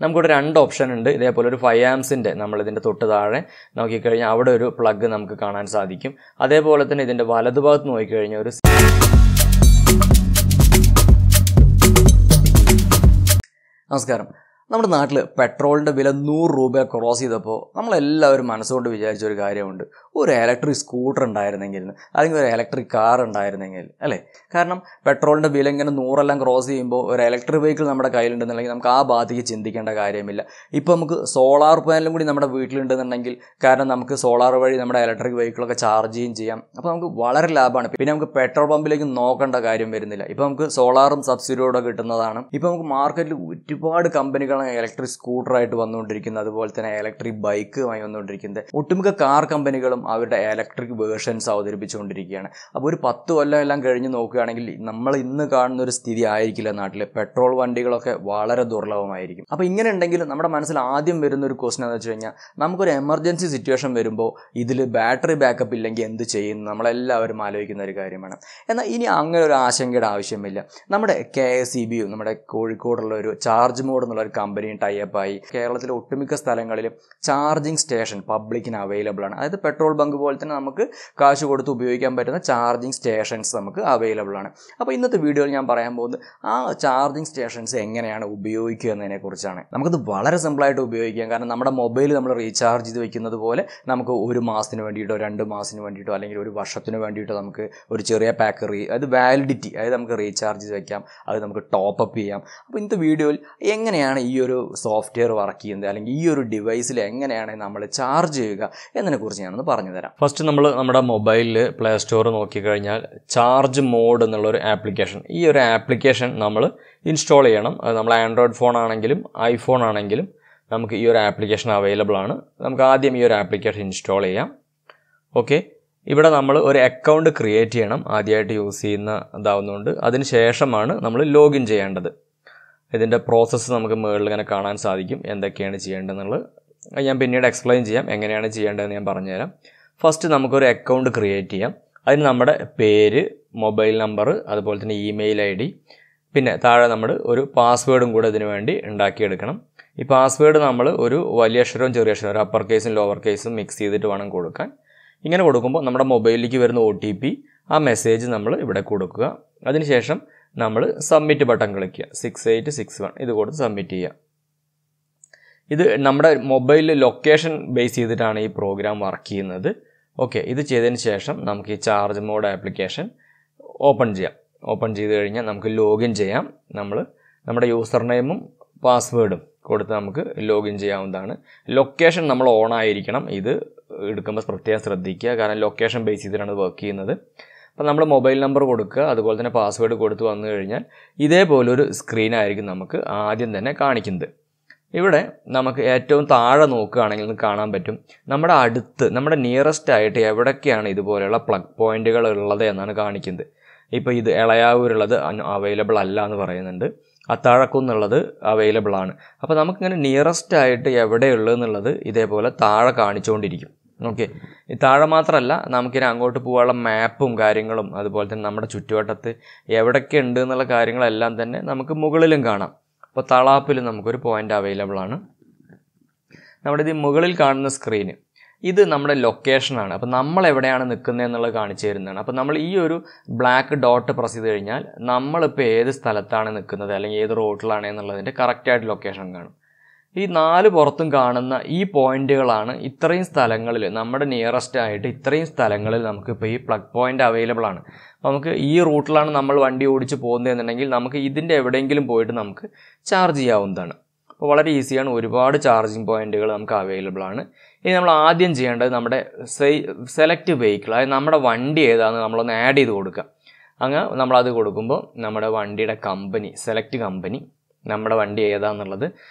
നമുക്കിവിടെ രണ്ട് ഓപ്ഷൻ ഉണ്ട്. ഇതേപോലെ ഒരു 5 ആംസിൻ്റെ നമ്മളിതിൻ്റെ തൊട്ട് താഴെ നോക്കിക്കഴിഞ്ഞാൽ അവിടെ ഒരു പ്ലഗ് നമുക്ക് കാണാൻ സാധിക്കും. അതേപോലെ തന്നെ ഇതിൻ്റെ വലതുഭാഗത്ത് നോക്കിക്കഴിഞ്ഞാൽ ഒരു നമസ്കാരം. നമ്മുടെ നാട്ടിൽ പെട്രോളിൻ്റെ വില 100 രൂപ ക്രോസ് ചെയ്തപ്പോൾ നമ്മളെല്ലാവരും മനസ്സുകൊണ്ട് വിചാരിച്ച ഒരു കാര്യമുണ്ട്, ഒരു ഇലക്ട്രിക് സ്കൂട്ടർ ഉണ്ടായിരുന്നെങ്കിൽ, അല്ലെങ്കിൽ ഒരു ഇലക്ട്രിക് കാർ ഉണ്ടായിരുന്നെങ്കിൽ അല്ലേ. കാരണം പെട്രോളിൻ്റെ വില ഇങ്ങനെ 100 ക്രോസ് ചെയ്യുമ്പോൾ ഒരു ഇലക്ട്രിക് വെഹിക്കിൾ നമ്മുടെ കയ്യിലുണ്ടെന്നുണ്ടെങ്കിൽ നമുക്ക് ആ ഭാഗത്തേക്ക് ചിന്തിക്കേണ്ട കാര്യമില്ല. ഇപ്പോൾ നമുക്ക് സോളാർ പാനലും കൂടി നമ്മുടെ വീട്ടിലുണ്ടെന്നുണ്ടെങ്കിൽ, കാരണം നമുക്ക് സോളാർ വഴി നമ്മുടെ ഇലക്ട്രിക് വെഹിക്കിളൊക്കെ ചാർജ് ചെയ്യുകയും ചെയ്യാം. അപ്പോൾ നമുക്ക് വളരെ ലാഭമാണ്. പിന്നെ നമുക്ക് പെട്രോൾ പമ്പിലേക്ക് നോക്കേണ്ട കാര്യം വരുന്നില്ല. ഇപ്പോൾ നമുക്ക് സോളാറും സബ്സിഡിയോടെ കിട്ടുന്നതാണ്. ഇപ്പോൾ നമുക്ക് മാർക്കറ്റിൽ ഒരുപാട് കമ്പനികൾ ഇലക്ട്രിക് സ്കൂട്ടറായിട്ട് വന്നുകൊണ്ടിരിക്കുന്നത്, അതുപോലെ തന്നെ ഇലക്ട്രിക് ബൈക്കുമായി വന്നുകൊണ്ടിരിക്കുന്നത്. ഒട്ടുമിക്ക കാർ കമ്പനികളും അവരുടെ ഇലക്ട്രിക് വേർഷൻസ് അവതരിപ്പിച്ചുകൊണ്ടിരിക്കുകയാണ്. അപ്പോൾ ഒരു 10 കൊല്ലം എല്ലാം കഴിഞ്ഞ് നോക്കുകയാണെങ്കിൽ നമ്മൾ ഇന്ന് കാണുന്ന ഒരു സ്ഥിതി ആയിരിക്കില്ല നാട്ടിൽ. പെട്രോൾ വണ്ടികളൊക്കെ വളരെ ദുർലഭമായിരിക്കും. അപ്പോൾ ഇങ്ങനെ ഉണ്ടെങ്കിൽ നമ്മുടെ മനസ്സിൽ ആദ്യം വരുന്ന ഒരു ക്വസ്റ്റൻ എന്ന് വെച്ച് കഴിഞ്ഞാൽ, നമുക്കൊരു എമർജൻസി സിറ്റുവേഷൻ വരുമ്പോൾ ഇതിൽ ബാറ്ററി ബാക്കപ്പ് ഇല്ലെങ്കിൽ എന്ത് ചെയ്യും, നമ്മളെല്ലാവരും ആലോചിക്കുന്ന ഒരു കാര്യമാണ്. എന്നാൽ ഇനി അങ്ങനെ ഒരു ആശങ്കയുടെ ആവശ്യമില്ല. നമ്മുടെ KSEB നമ്മുടെ കോഴിക്കോടുള്ള ഒരു ChargeMOD എന്നുള്ള ഒരു കമ്പനിയും ടൈപ്പായി കേരളത്തിലെ ഒട്ടുമിക്ക സ്ഥലങ്ങളിലും ചാർജിങ് സ്റ്റേഷൻ പബ്ലിക്കിന് അവൈലബിൾ ആണ്. അതായത് പെട്രോൾ ബങ്ക് പോലെ തന്നെ നമുക്ക് കാശ് കൊടുത്ത് ഉപയോഗിക്കാൻ പറ്റുന്ന ചാർജിങ് സ്റ്റേഷൻസ് നമുക്ക് അവൈലബിൾ ആണ്. അപ്പോൾ ഇന്നത്തെ വീഡിയോയിൽ ഞാൻ പറയാൻ പോകുന്നത് ആ ചാർജിങ് സ്റ്റേഷൻസ് എങ്ങനെയാണ് ഉപയോഗിക്കുക എന്നതിനെ കുറിച്ചാണ്. നമുക്കത് വളരെ സിമ്പിളായിട്ട് ഉപയോഗിക്കാം. കാരണം നമ്മുടെ മൊബൈൽ നമ്മൾ റീചാർജ് ചെയ്ത് വെക്കുന്നത് പോലെ നമുക്ക് 1 മാസത്തിന് വേണ്ടിയിട്ടോ 2 മാസത്തിന് വേണ്ടിയിട്ടോ അല്ലെങ്കിൽ ഒരു വർഷത്തിന് വേണ്ടിയിട്ടോ നമുക്ക് ഒരു ചെറിയ പാക്ക് അത് വാലിഡിറ്റി, അതായത് നമുക്ക് റീചാർജ് ചെയ്ത് വെക്കാം, അത് നമുക്ക് ടോപ്പ് അപ്പ് ചെയ്യാം. അപ്പോൾ ഇന്നത്തെ വീഡിയോയിൽ എങ്ങനെയാണ് ഈ ഒരു സോഫ്റ്റ്വെയർ വർക്ക് ചെയ്യുന്നത്, അല്ലെങ്കിൽ ഈ ഒരു ഡിവൈസിൽ എങ്ങനെയാണ് നമ്മൾ ചാർജ് ചെയ്യുക എന്നതിനെക്കുറിച്ച് ഞാനൊന്ന് പറഞ്ഞു തരാം. ഫസ്റ്റ് നമ്മൾ നമ്മുടെ മൊബൈലിൽ പ്ലേ സ്റ്റോർ നോക്കിക്കഴിഞ്ഞാൽ ChargeMOD എന്നുള്ളൊരു ആപ്ലിക്കേഷൻ, ഈ ഒരു ആപ്ലിക്കേഷൻ നമ്മൾ ഇൻസ്റ്റാൾ ചെയ്യണം. അത് നമ്മൾ ആൻഡ്രോയിഡ് ഫോൺ ആണെങ്കിലും ഐഫോൺ ആണെങ്കിലും നമുക്ക് ഈ ഒരു ആപ്ലിക്കേഷൻ അവൈലബിൾ ആണ്. നമുക്ക് ആദ്യം ഈ ഒരു ആപ്ലിക്കേഷൻ ഇൻസ്റ്റാൾ ചെയ്യാം. ഓക്കെ, ഇവിടെ നമ്മൾ ഒരു അക്കൗണ്ട് ക്രിയേറ്റ് ചെയ്യണം. ആദ്യമായിട്ട് യൂസ് ചെയ്യുന്ന ഇതാവുന്നതുകൊണ്ട് അതിന് ശേഷമാണ് നമ്മൾ ലോഗിൻ ചെയ്യേണ്ടത്. ഇതിൻ്റെ പ്രോസസ്സ് നമുക്ക് മുകളിൽ ഇങ്ങനെ കാണാൻ സാധിക്കും, എന്തൊക്കെയാണ് ചെയ്യേണ്ടതെന്നുള്ളത്. ഞാൻ പിന്നീട് എക്സ്പ്ലെയിൻ ചെയ്യാം എങ്ങനെയാണ് ചെയ്യേണ്ടതെന്ന് ഞാൻ പറഞ്ഞുതരാം. ഫസ്റ്റ് നമുക്കൊരു അക്കൗണ്ട് ക്രിയേറ്റ് ചെയ്യാം. അതിന് നമ്മുടെ പേര്, മൊബൈൽ നമ്പർ, അതുപോലെ തന്നെ ഇമെയിൽ ID, പിന്നെ താഴെ നമ്മൾ ഒരു പാസ്വേഡും കൂടെ ഇതിനു വേണ്ടി ഉണ്ടാക്കിയെടുക്കണം. ഈ പാസ്വേഡ് നമ്മൾ ഒരു വലിയ അക്ഷരവും ചെറിയ അക്ഷരവും, ഒരു അപ്പർ കേസും ലോവർ കേസും മിക്സ് ചെയ്തിട്ട് വേണം കൊടുക്കാൻ. ഇങ്ങനെ കൊടുക്കുമ്പോൾ നമ്മുടെ മൊബൈലിലേക്ക് വരുന്ന OTP, ആ മെസ്സേജ് നമ്മൾ ഇവിടെ കൊടുക്കുക. അതിനുശേഷം നമ്മൾ സബ്മിറ്റ് ബട്ടൺ ക്ലിക്ക് ചെയ്യുക. 6861 ഇത് കൊടുത്ത് സബ്മിറ്റ് ചെയ്യുക. ഇത് നമ്മുടെ മൊബൈലിൽ ലൊക്കേഷൻ ബേസ് ചെയ്തിട്ടാണ് ഈ പ്രോഗ്രാം വർക്ക് ചെയ്യുന്നത്. ഓക്കെ, ഇത് ചെയ്തതിന് ശേഷം നമുക്ക് ഈ ChargeMOD ആപ്ലിക്കേഷൻ ഓപ്പൺ ചെയ്യാം. ഓപ്പൺ ചെയ്ത് കഴിഞ്ഞാൽ നമുക്ക് ലോഗിൻ ചെയ്യാം. നമ്മൾ നമ്മുടെ യൂസർ നെയിമും പാസ്വേഡും കൊടുത്ത് നമുക്ക് ലോഗിൻ ചെയ്യാവുന്നതാണ്. ലൊക്കേഷൻ നമ്മൾ ഓൺ ആയിരിക്കണം. ഇത് എടുക്കുമ്പോൾ പ്രത്യേകം ശ്രദ്ധിക്കുക, കാരണം ലൊക്കേഷൻ ബേസ് ചെയ്തിട്ടാണ് വർക്ക് ചെയ്യുന്നത്. അപ്പോൾ നമ്മൾ മൊബൈൽ നമ്പർ കൊടുക്കുക, അതുപോലെ തന്നെ പാസ്വേഡ് കൊടുത്ത് വന്നു കഴിഞ്ഞാൽ ഇതേപോലൊരു സ്ക്രീനായിരിക്കും നമുക്ക് ആദ്യം തന്നെ കാണിക്കുന്നത്. ഇവിടെ നമുക്ക് ഏറ്റവും താഴെ നോക്കുകയാണെങ്കിൽ കാണാൻ പറ്റും നമ്മുടെ അടുത്ത്, നമ്മുടെ നിയറസ്റ്റ് ആയിട്ട് എവിടൊക്കെയാണ് ഇതുപോലെയുള്ള പ്ലഗ് പോയിന്റുകൾ ഉള്ളത് എന്നാണ് കാണിക്കുന്നത്. ഇപ്പോൾ ഇത് എളയാവൂരുള്ളത് അവൈലബിൾ അല്ല എന്ന് പറയുന്നുണ്ട്, അത്താഴക്കുന്നുള്ളത് അവൈലബിൾ ആണ്. അപ്പോൾ നമുക്കിങ്ങനെ നിയറസ്റ്റ് ആയിട്ട് എവിടെയുള്ളതെന്നുള്ളത് ഇതേപോലെ താഴെ കാണിച്ചുകൊണ്ടിരിക്കും. ഓക്കെ, ഈ താഴെ മാത്രമല്ല, നമുക്കിനി അങ്ങോട്ട് പോകാനുള്ള മാപ്പും കാര്യങ്ങളും, അതുപോലെ തന്നെ നമ്മുടെ ചുറ്റുവട്ടത്ത് എവിടെയൊക്കെ ഉണ്ട് എന്നുള്ള കാര്യങ്ങളെല്ലാം തന്നെ നമുക്ക് മുകളിലും കാണാം. അപ്പോൾ തളാപ്പിൽ നമുക്കൊരു പോയിന്റ് അവൈലബിൾ ആണ്. നമ്മുടെ ഇത് മുകളിൽ കാണുന്ന സ്ക്രീന് ഇത് നമ്മുടെ ലൊക്കേഷനാണ്. അപ്പോൾ നമ്മൾ എവിടെയാണ് നിൽക്കുന്നത് എന്നുള്ളത് കാണിച്ചു തരുന്നതാണ്. അപ്പോൾ നമ്മൾ ഈ ഒരു ബ്ലാക്ക് ഡോട്ട് പ്രസ് ചെയ്ത് കഴിഞ്ഞാൽ നമ്മളിപ്പോൾ ഏത് സ്ഥലത്താണ് നിൽക്കുന്നത് അല്ലെങ്കിൽ ഏത് റോഡിലാണ് എന്നുള്ളതിൻ്റെ കറക്റ്റായിട്ട് ലൊക്കേഷൻ കാണും. ഈ 4 പുറത്തും കാണുന്ന ഈ പോയിന്റുകളാണ് ഇത്രയും സ്ഥലങ്ങളിൽ, നമ്മുടെ നിയറസ്റ്റ് ആയിട്ട് ഇത്രയും സ്ഥലങ്ങളിൽ നമുക്കിപ്പോൾ ഈ പ്ലഗ് പോയിന്റ് അവൈലബിൾ ആണ്. നമുക്ക് ഈ റൂട്ടിലാണ് നമ്മൾ വണ്ടി ഓടിച്ച് പോകുന്നതെന്നുണ്ടെങ്കിൽ നമുക്ക് ഇതിൻ്റെ എവിടെയെങ്കിലും പോയിട്ട് നമുക്ക് ചാർജ് ചെയ്യാവുന്നതാണ്. അപ്പോൾ വളരെ ഈസിയാണ്, ഒരുപാട് ചാർജിങ് പോയിന്റുകൾ നമുക്ക് അവൈലബിൾ ആണ്. ഇനി നമ്മൾ ആദ്യം ചെയ്യേണ്ടത് നമ്മുടെ സെലക്ട് വെഹിക്കിൾ, അതായത് നമ്മുടെ വണ്ടി ഏതാണെന്ന് നമ്മളൊന്ന് ആഡ് ചെയ്ത് കൊടുക്കുക. അങ്ങനെ നമ്മളത് കൊടുക്കുമ്പോൾ നമ്മുടെ വണ്ടിയുടെ കമ്പനി, സെലക്ട് കമ്പനി, നമ്മുടെ വണ്ടി ഏതാണെന്നുള്ളത്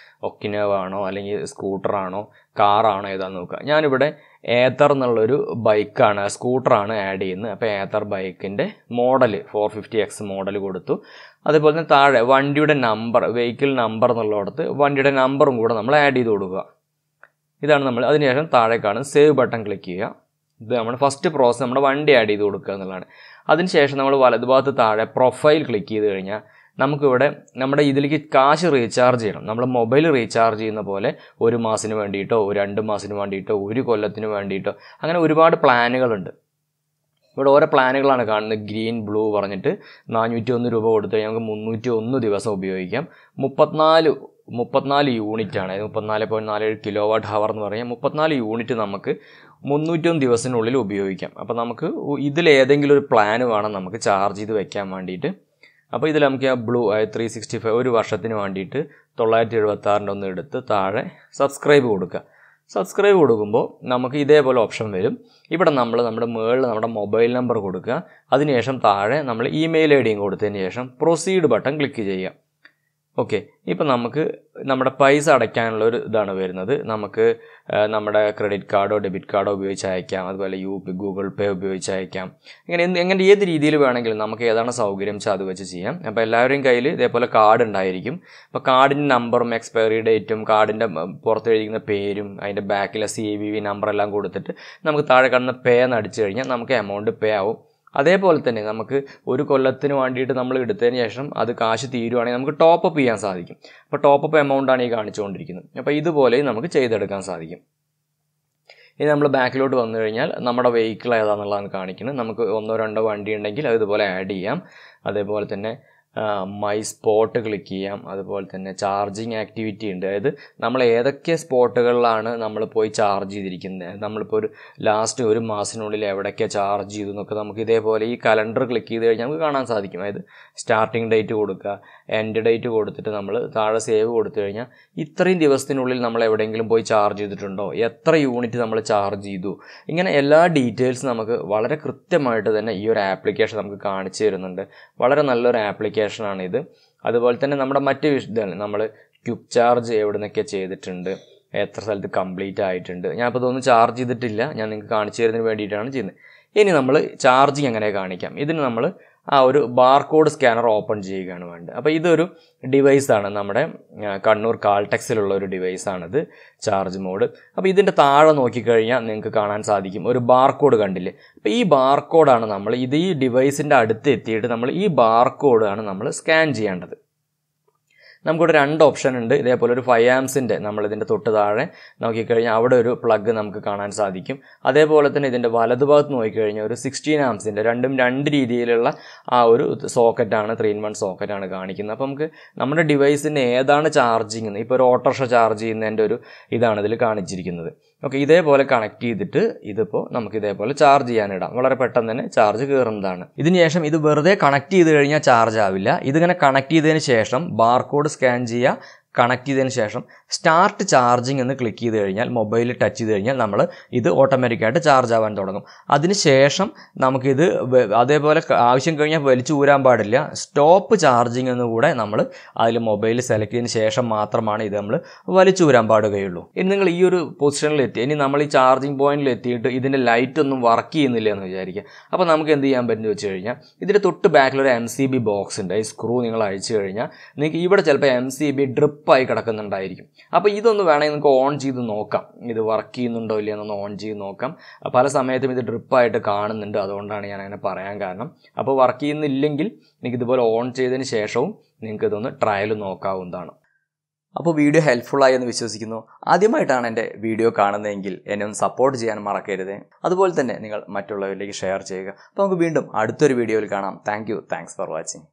ഒക്കിനോവ ആണോ അല്ലെങ്കിൽ സ്കൂട്ടറാണോ കാറാണോ ഏതാണെന്ന് നോക്കുക. ഞാനിവിടെ ഏത്തർ എന്നുള്ളൊരു ബൈക്കാണ്, സ്കൂട്ടറാണ് ആഡ് ചെയ്യുന്നത്. അപ്പോൾ ഏത്തർ ബൈക്കിൻ്റെ മോഡൽ 450X മോഡൽ കൊടുത്തു. അതുപോലെ തന്നെ താഴെ വണ്ടിയുടെ നമ്പർ, വെഹിക്കിൾ നമ്പർ എന്നുള്ളിടത്ത് വണ്ടിയുടെ നമ്പറും കൂടെ നമ്മൾ ആഡ് ചെയ്ത് കൊടുക്കുക. ഇതാണ് നമ്മൾ. അതിനുശേഷം താഴെ കാണുന്ന സേവ് ബട്ടൺ ക്ലിക്ക് ചെയ്യുക. ഇത് നമ്മുടെ ഫസ്റ്റ് പ്രോസസ്സ്, നമ്മുടെ വണ്ടി ആഡ് ചെയ്ത് കൊടുക്കുക എന്നുള്ളതാണ്. അതിനുശേഷം നമ്മൾ വലതുഭാഗത്ത് താഴെ പ്രൊഫൈൽ ക്ലിക്ക് ചെയ്ത് കഴിഞ്ഞാൽ നമുക്കിവിടെ നമ്മുടെ ഇതിലേക്ക് കാശ് റീചാർജ് ചെയ്യണം. നമ്മൾ മൊബൈൽ റീചാർജ് ചെയ്യുന്ന പോലെ 1 മാസത്തിന് വേണ്ടിയിട്ടോ 2 മാസത്തിന് വേണ്ടിയിട്ടോ 1 കൊല്ലത്തിന് വേണ്ടിയിട്ടോ അങ്ങനെ ഒരുപാട് പ്ലാനുകളുണ്ട്. ഇവിടെ ഓരോ പ്ലാനുകളാണ് കാണുന്നത്. ഗ്രീൻ, ബ്ലൂ പറഞ്ഞിട്ട് 401 രൂപ കൊടുത്തു കഴിഞ്ഞാൽ നമുക്ക് 301 ദിവസം ഉപയോഗിക്കാം. 34 യൂണിറ്റാണ്, 34.47 കിലോ വാട്ട് ഹവർ എന്ന് പറയാം. 34 യൂണിറ്റ് നമുക്ക് 301 ദിവസത്തിനുള്ളിൽ ഉപയോഗിക്കാം. അപ്പോൾ നമുക്ക് ഇതിലേതെങ്കിലും ഒരു പ്ലാൻ വേണം നമുക്ക് ചാർജ് ചെയ്ത് വെക്കാൻ വേണ്ടിയിട്ട്. അപ്പോൾ ഇതിൽ നമുക്ക് ആ ബ്ലൂ 365 ഒരു വർഷത്തിന് വേണ്ടിയിട്ട് 976 ഒന്ന് എടുത്ത് താഴെ സബ്സ്ക്രൈബ് കൊടുക്കുക. സബ്സ്ക്രൈബ് കൊടുക്കുമ്പോൾ നമുക്ക് ഇതേപോലെ ഓപ്ഷൻ വരും. ഇവിടെ നമ്മൾ നമ്മുടെ മുകളിൽ നമ്മുടെ മൊബൈൽ നമ്പർ കൊടുക്കുക. അതിനുശേഷം താഴെ നമ്മൾ ഇമെയിൽ ഐ ഡിയും കൊടുത്തതിന് ശേഷം പ്രൊസീഡ് ബട്ടൺ ക്ലിക്ക് ചെയ്യുക. ഓക്കെ, ഇപ്പം നമുക്ക് നമ്മുടെ പൈസ അടയ്ക്കാനുള്ള ഒരു ഇതാണ് വരുന്നത്. നമുക്ക് നമ്മുടെ ക്രെഡിറ്റ് കാർഡോ ഡെബിറ്റ് കാർഡോ ഉപയോഗിച്ച് അയക്കാം, അതുപോലെ ഗൂഗിൾ പേ ഉപയോഗിച്ച് അയക്കാം. എങ്ങനെ ഏത് രീതിയിൽ വേണമെങ്കിലും നമുക്ക് ഏതാണ് സൗകര്യം വെച്ചാൽ അത് വെച്ച് ചെയ്യാം. അപ്പോൾ എല്ലാവരുടെയും കയ്യിൽ ഇതേപോലെ കാർഡ് ഉണ്ടായിരിക്കും. അപ്പോൾ കാർഡിൻ്റെ നമ്പറും എക്സ്പയറി ഡേറ്റും കാർഡിൻ്റെ പുറത്ത് എഴുതിക്കുന്ന പേരും അതിൻ്റെ ബാക്കിലെ CVV നമ്പറെല്ലാം കൊടുത്തിട്ട് നമുക്ക് താഴെ കാണുന്ന പേ എന്ന് അടിച്ചു കഴിഞ്ഞാൽ നമുക്ക് എമൗണ്ട് പേ ആവും. അതേപോലെ തന്നെ നമുക്ക് 1 കൊല്ലത്തിന് വേണ്ടിയിട്ട് നമ്മൾ എടുത്തതിന് ശേഷം അത് കാശ് തീരുവാണെങ്കിൽ നമുക്ക് ടോപ്പപ്പ് ചെയ്യാൻ സാധിക്കും. അപ്പോൾ ടോപ്പപ്പ് എമൗണ്ടാണ് ഈ കാണിച്ചുകൊണ്ടിരിക്കുന്നത്. അപ്പോൾ ഇതുപോലെ നമുക്ക് ചെയ്തെടുക്കാൻ സാധിക്കും. ഇനി നമ്മൾ ബാക്കിലോട്ട് വന്നു കഴിഞ്ഞാൽ നമ്മുടെ വെഹിക്കിൾ ഏതാണെന്നുള്ളതാണ് കാണിക്കുന്നത്. നമുക്ക് 1-2 വണ്ടി ഉണ്ടെങ്കിൽ അത് ഇതുപോലെ ആഡ് ചെയ്യാം. അതേപോലെ തന്നെ മൈ സ്പോട്ട് ക്ലിക്ക് ചെയ്യാം. അതുപോലെ തന്നെ ചാർജിങ് ആക്ടിവിറ്റി ഉണ്ട്. അതായത് നമ്മൾ ഏതൊക്കെ സ്പോട്ടുകളിലാണ് നമ്മൾ പോയി ചാർജ് ചെയ്തിരിക്കുന്നത്, നമ്മളിപ്പോൾ ലാസ്റ്റ് 1 മാസത്തിനുള്ളിൽ എവിടെയൊക്കെ ചാർജ് ചെയ്തു എന്നൊക്കെ നമുക്ക് ഇതേപോലെ ഈ കലണ്ടർ ക്ലിക്ക് ചെയ്ത് കഴിഞ്ഞാൽ നമുക്ക് കാണാൻ സാധിക്കും. അതായത് സ്റ്റാർട്ടിങ് ഡേറ്റ് കൊടുക്കുക, എൻഡ് ഡേറ്റ് കൊടുത്തിട്ട് നമ്മൾ താഴെ സേവ് കൊടുത്തു കഴിഞ്ഞാൽ ഇത്രയും ദിവസത്തിനുള്ളിൽ നമ്മൾ എവിടെയെങ്കിലും പോയി ചാർജ് ചെയ്തിട്ടുണ്ടോ, എത്ര യൂണിറ്റ് നമ്മൾ ചാർജ് ചെയ്തു, ഇങ്ങനെ എല്ലാ ഡീറ്റെയിൽസ് നമുക്ക് വളരെ കൃത്യമായിട്ട് തന്നെ ഈ ഒരു ആപ്ലിക്കേഷൻ നമുക്ക് കാണിച്ചു തരുന്നുണ്ട്. വളരെ നല്ലൊരു ആപ്ലിക്കേഷനാണിത്. അതുപോലെ തന്നെ നമ്മുടെ മറ്റ് വിഷയങ്ങൾ നമ്മൾ ക്വിക്ക് ചാർജ് എവിടെ നിന്നൊക്കെ ചെയ്തിട്ടുണ്ട്, എത്ര സ്ഥലത്ത് കംപ്ലീറ്റ് ആയിട്ടുണ്ട്. ഞാനിപ്പോൾ ഇതൊന്നും ചാർജ് ചെയ്തിട്ടില്ല, ഞാൻ നിങ്ങൾക്ക് കാണിച്ചു തരുന്നതിന് വേണ്ടിയിട്ടാണ് ചെയ്യുന്നത്. ഇനി നമ്മൾ ചാർജിങ് എങ്ങനെ കാണിക്കാം. ഇതിന് നമ്മൾ ആ ഒരു ബാർകോഡ് സ്കാനർ ഓപ്പൺ ചെയ്യുകയാണ് വേണ്ടത്. അപ്പോൾ ഇതൊരു ഡിവൈസാണ്, നമ്മുടെ കണ്ണൂർ കാൾടെക്സിലുള്ള ഒരു ഡിവൈസാണിത്, ചാർജ് മോഡ്. അപ്പോൾ ഇതിൻ്റെ താഴെ നോക്കിക്കഴിഞ്ഞാൽ നിങ്ങൾക്ക് കാണാൻ സാധിക്കും ഒരു ബാർകോഡ് കണ്ടില്ലേ. അപ്പോൾ ഈ ബാർകോഡാണ് നമ്മൾ ഈ ഡിവൈസിൻ്റെ അടുത്ത് എത്തിയിട്ട് നമ്മൾ ഈ ബാർകോഡാണ് നമ്മൾ സ്കാൻ ചെയ്യേണ്ടത്. നമുക്കിവിടെ 2 ഓപ്ഷൻ ഉണ്ട്. ഇതേപോലെ ഒരു 5 ആംസിൻ്റെ നമ്മളിതിൻ്റെ തൊട്ട് താഴെ നോക്കിക്കഴിഞ്ഞാൽ അവിടെ ഒരു പ്ലഗ് നമുക്ക് കാണാൻ സാധിക്കും. അതേപോലെ തന്നെ ഇതിൻ്റെ വലതുഭാഗത്ത് നോക്കിക്കഴിഞ്ഞാൽ ഒരു 16 ആംസിൻ്റെ 2 രീതിയിലുള്ള ആ ഒരു സോക്കറ്റാണ്, 3-in-1 സോക്കറ്റാണ് കാണിക്കുന്നത്. അപ്പോൾ നമുക്ക് നമ്മുടെ ഡിവൈസിന് ഏതാണ് ചാർജിങ് എന്ന്, ഇപ്പോൾ ഒരു ഓട്ടോറിക്ഷ ചാർജ് ചെയ്യുന്നതിൻ്റെ ഒരു ഇതാണ് ഇതിൽ കാണിച്ചിരിക്കുന്നത്. ഓക്കെ, ഇതേപോലെ കണക്ട് ചെയ്തിട്ട് ഇതിപ്പോൾ നമുക്ക് ഇതേപോലെ ചാർജ് ചെയ്യാനിടാം. വളരെ പെട്ടെന്ന് തന്നെ ചാർജ് കയറുന്നതാണ്. ഇതിന് ശേഷം ഇത് വെറുതെ കണക്ട് ചെയ്ത് കഴിഞ്ഞാൽ ചാർജ് ആവില്ല. ഇതിങ്ങനെ കണക്ട് ചെയ്തതിന് ശേഷം ബാർകോഡ് സ്കാൻ ചെയ്യുക, കണക്ട് ചെയ്തതിന് ശേഷം സ്റ്റാർട്ട് ചാർജിങ് എന്ന് ക്ലിക്ക് ചെയ്ത് കഴിഞ്ഞാൽ മൊബൈലിൽ ടച്ച് ചെയ്ത് കഴിഞ്ഞാൽ നമ്മൾ ഇത് ഓട്ടോമാറ്റിക്കായിട്ട് ചാർജ് ആവാൻ തുടങ്ങും. അതിനുശേഷം നമുക്കിത് അതേപോലെ ആവശ്യം കഴിഞ്ഞാൽ വലിച്ചു ഊരാൻ പാടില്ല. സ്റ്റോപ്പ് ചാർജിങ് എന്ന് കൂടെ നമ്മൾ അതിൽ മൊബൈൽ സെലക്ട് ചെയ്തതിന് ശേഷം മാത്രമാണ് ഇത് നമ്മൾ വലിച്ചു ഊരാൻ പാടുകയുള്ളൂ. ഇനി നിങ്ങൾ ഈ ഒരു പൊസിഷനിൽ എത്തി, ഇനി നമ്മൾ ഈ ചാർജിങ് പോയിന്റിൽ എത്തിയിട്ട് ഇതിൻ്റെ ലൈറ്റ് ഒന്നും വർക്ക് ചെയ്യുന്നില്ല എന്ന് വിചാരിക്കുക. അപ്പോൾ നമുക്ക് എന്ത് ചെയ്യാൻ പറ്റുമെന്ന് വെച്ച് കഴിഞ്ഞാൽ ഇതിൻ്റെ തൊട്ട് ബാക്കിലൊരു MCB ബോക്സ് ഉണ്ട്. ഈ സ്ക്രൂ നിങ്ങൾ അഴിച്ചു കഴിഞ്ഞാൽ നിങ്ങൾക്ക് ഇവിടെ ചിലപ്പോൾ MCB ഡ്രിപ്പ് ആയി കിടക്കുന്നുണ്ടായിരിക്കും. അപ്പോൾ ഇതൊന്ന് വേണമെങ്കിൽ നിങ്ങൾക്ക് ഓൺ ചെയ്ത് നോക്കാം, ഇത് വർക്ക് ചെയ്യുന്നുണ്ടോ ഇല്ല എന്നൊന്ന് ഓൺ ചെയ്ത് നോക്കാം. പല സമയത്തും ഇത് ഡ്രിപ്പായിട്ട് കാണുന്നുണ്ട്, അതുകൊണ്ടാണ് ഞാൻ അങ്ങനെ പറയാൻ കാരണം. അപ്പോൾ വർക്ക് ചെയ്യുന്നില്ലെങ്കിൽ നിങ്ങൾക്ക് ഇതുപോലെ ഓൺ ചെയ്തതിന് ശേഷവും നിങ്ങൾക്ക് ഇതൊന്ന് ട്രയൽ നോക്കാവുന്നതാണ്. അപ്പോൾ വീഡിയോ ഹെൽപ്ഫുള്ളായി എന്ന് വിശ്വസിക്കുന്നു. ആദ്യമായിട്ടാണ് എൻ്റെ വീഡിയോ കാണുന്നതെങ്കിൽ എന്നെ ഒന്ന് സപ്പോർട്ട് ചെയ്യാൻ മറക്കരുത്. അതുപോലെ തന്നെ നിങ്ങൾ മറ്റുള്ളവരിലേക്ക് ഷെയർ ചെയ്യുക. അപ്പോൾ നമുക്ക് വീണ്ടും അടുത്തൊരു വീഡിയോയിൽ കാണാം. Thanks for watching.